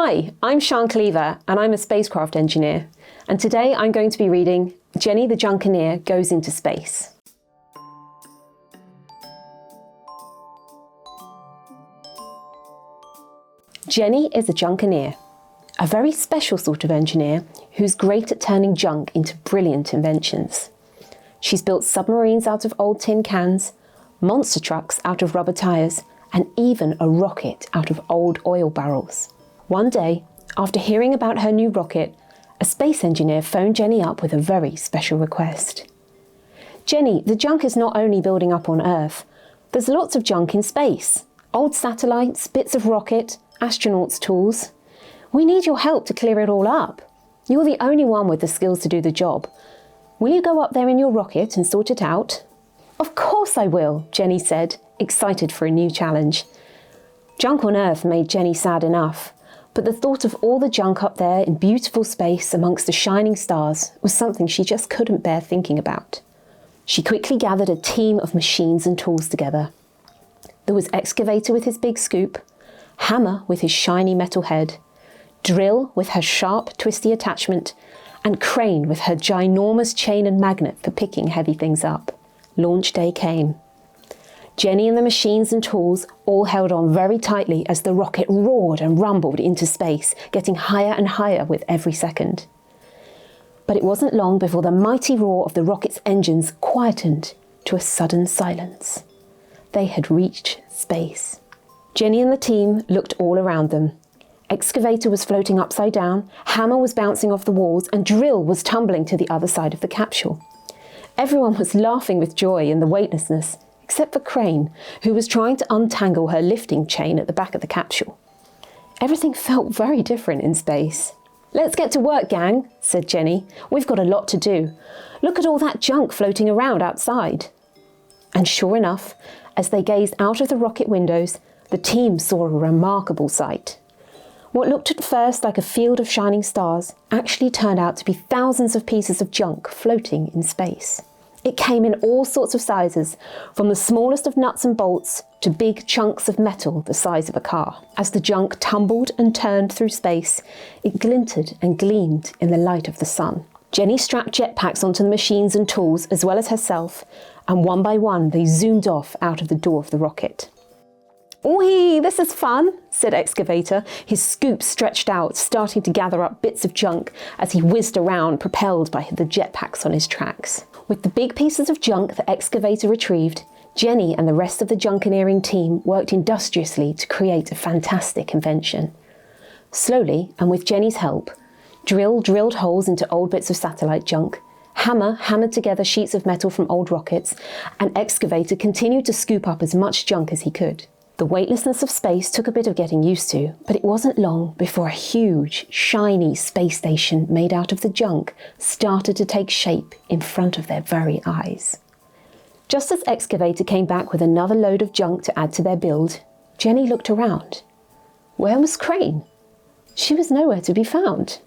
Hi, I'm Sian Cleaver and I'm a spacecraft engineer, and today I'm going to be reading Jenny the Junkineer Goes into Space. Jenny is a junkineer, a very special sort of engineer who's great at turning junk into brilliant inventions. She's built submarines out of old tin cans, monster trucks out of rubber tyres, and even a rocket out of old oil barrels. One day, after hearing about her new rocket, a space engineer phoned Jenny up with a very special request. Jenny, the junk is not only building up on Earth. There's lots of junk in space. Old satellites, bits of rocket, astronauts' tools. We need your help to clear it all up. You're the only one with the skills to do the job. Will you go up there in your rocket and sort it out? Of course I will, Jenny said, excited for a new challenge. Junk on Earth made Jenny sad enough, but the thought of all the junk up there in beautiful space amongst the shining stars was something she just couldn't bear thinking about. She quickly gathered a team of machines and tools together. There was Excavator with his big scoop, Hammer with his shiny metal head, Drill with her sharp, twisty attachment, and Crane with her ginormous chain and magnet for picking heavy things up. Launch day came. Jenny and the machines and tools all held on very tightly as the rocket roared and rumbled into space, getting higher and higher with every second. But it wasn't long before the mighty roar of the rocket's engines quietened to a sudden silence. They had reached space. Jenny and the team looked all around them. Excavator was floating upside down, Hammer was bouncing off the walls, and Drill was tumbling to the other side of the capsule. Everyone was laughing with joy in the weightlessness, except for Crane, who was trying to untangle her lifting chain at the back of the capsule. Everything felt very different in space. "Let's get to work, gang," said Jenny. "We've got a lot to do. Look at all that junk floating around outside." And sure enough, as they gazed out of the rocket windows, the team saw a remarkable sight. What looked at first like a field of shining stars actually turned out to be thousands of pieces of junk floating in space. It came in all sorts of sizes, from the smallest of nuts and bolts to big chunks of metal the size of a car. As the junk tumbled and turned through space, it glinted and gleamed in the light of the sun. Jenny strapped jetpacks onto the machines and tools as well as herself, and one by one they zoomed off out of the door of the rocket. "Whee, this is fun," said Excavator, his scoop stretched out, starting to gather up bits of junk as he whizzed around, propelled by the jetpacks on his tracks. With the big pieces of junk the Excavator retrieved, Jenny and the rest of the junkineering team worked industriously to create a fantastic invention. Slowly, and with Jenny's help, Drill drilled holes into old bits of satellite junk, Hammer hammered together sheets of metal from old rockets, and Excavator continued to scoop up as much junk as he could. The weightlessness of space took a bit of getting used to, but it wasn't long before a huge, shiny space station made out of the junk started to take shape in front of their very eyes. Just as Excavator came back with another load of junk to add to their build, Jenny looked around. Where was Crane? She was nowhere to be found.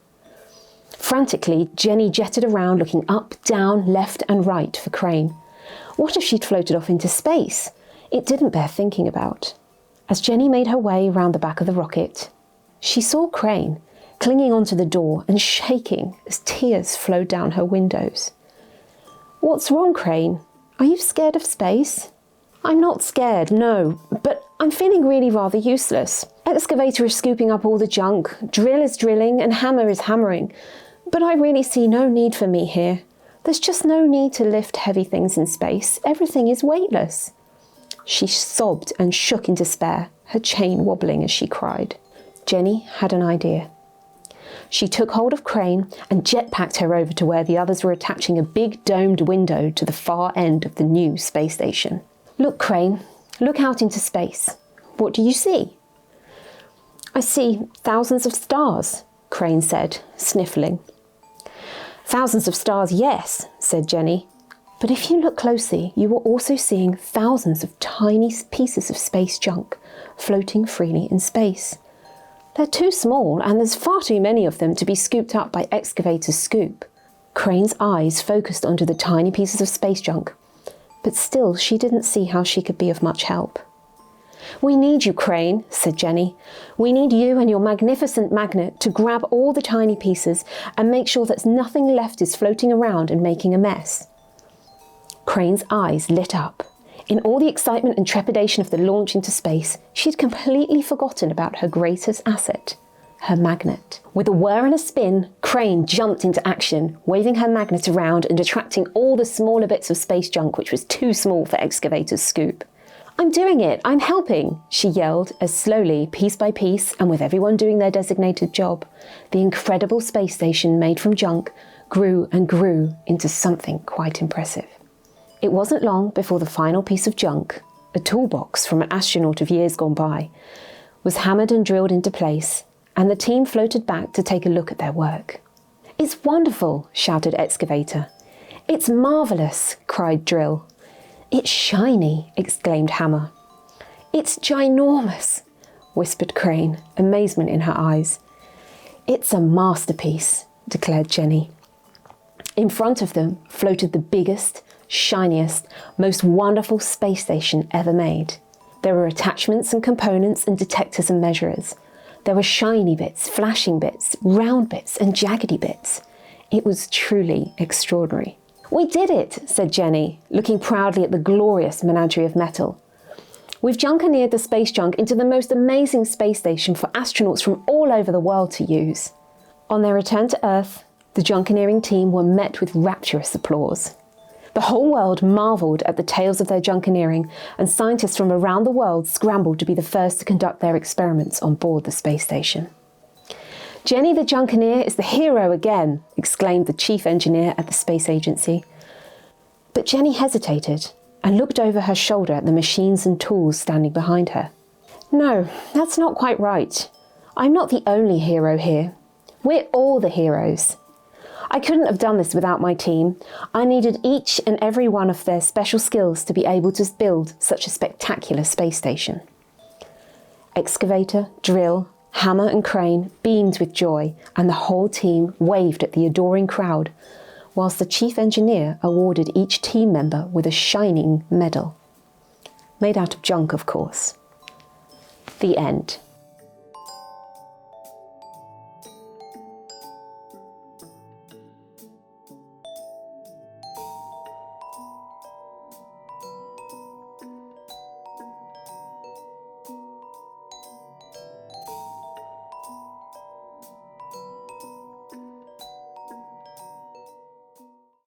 Frantically, Jenny jetted around looking up, down, left and right for Crane. What if she'd floated off into space? It didn't bear thinking about. As Jenny made her way round the back of the rocket, she saw Crane clinging onto the door and shaking as tears flowed down her windows. "What's wrong, Crane? Are you scared of space?" "I'm not scared, no, but I'm feeling really rather useless. Excavator is scooping up all the junk, Drill is drilling and Hammer is hammering, but I really see no need for me here. There's just no need to lift heavy things in space. Everything is weightless." She sobbed and shook in despair, her chain wobbling as she cried. Jenny had an idea. She took hold of Crane and jetpacked her over to where the others were attaching a big domed window to the far end of the new space station. "Look, Crane, look out into space. What do you see?" "I see thousands of stars," Crane said, sniffling. "Thousands of stars, yes," said Jenny. "But if you look closely, you are also seeing thousands of tiny pieces of space junk floating freely in space. They're too small, and there's far too many of them to be scooped up by Excavator's scoop." Crane's eyes focused onto the tiny pieces of space junk, but still she didn't see how she could be of much help. "We need you, Crane," said Jenny. "We need you and your magnificent magnet to grab all the tiny pieces and make sure that nothing left is floating around and making a mess." Crane's eyes lit up. In all the excitement and trepidation of the launch into space, she'd completely forgotten about her greatest asset, her magnet. With a whir and a spin, Crane jumped into action, waving her magnet around and attracting all the smaller bits of space junk which was too small for Excavator's scoop. "I'm doing it! I'm helping!" she yelled as slowly, piece by piece, and with everyone doing their designated job, the incredible space station made from junk grew and grew into something quite impressive. It wasn't long before the final piece of junk, a toolbox from an astronaut of years gone by, was hammered and drilled into place, and the team floated back to take a look at their work. "It's wonderful!" shouted Excavator. "It's marvellous!" cried Drill. "It's shiny!" exclaimed Hammer. "It's ginormous!" whispered Crane, amazement in her eyes. "It's a masterpiece!" declared Jenny. In front of them floated the biggest, shiniest, most wonderful space station ever made. There were attachments and components and detectors and measurers. There were shiny bits, flashing bits, round bits and jaggedy bits. It was truly extraordinary. "We did it," said Jenny, looking proudly at the glorious menagerie of metal. "We've junkineered the space junk into the most amazing space station for astronauts from all over the world to use." On their return to Earth, the junkineering team were met with rapturous applause. The whole world marvelled at the tales of their junkineering, and scientists from around the world scrambled to be the first to conduct their experiments on board the space station. "Jenny the Junkineer is the hero again," exclaimed the chief engineer at the space agency. But Jenny hesitated and looked over her shoulder at the machines and tools standing behind her. "No, that's not quite right. I'm not the only hero here. We're all the heroes. I couldn't have done this without my team. I needed each and every one of their special skills to be able to build such a spectacular space station." Excavator, Drill, Hammer and Crane beamed with joy, and the whole team waved at the adoring crowd, whilst the chief engineer awarded each team member with a shining medal. Made out of junk, of course. The end.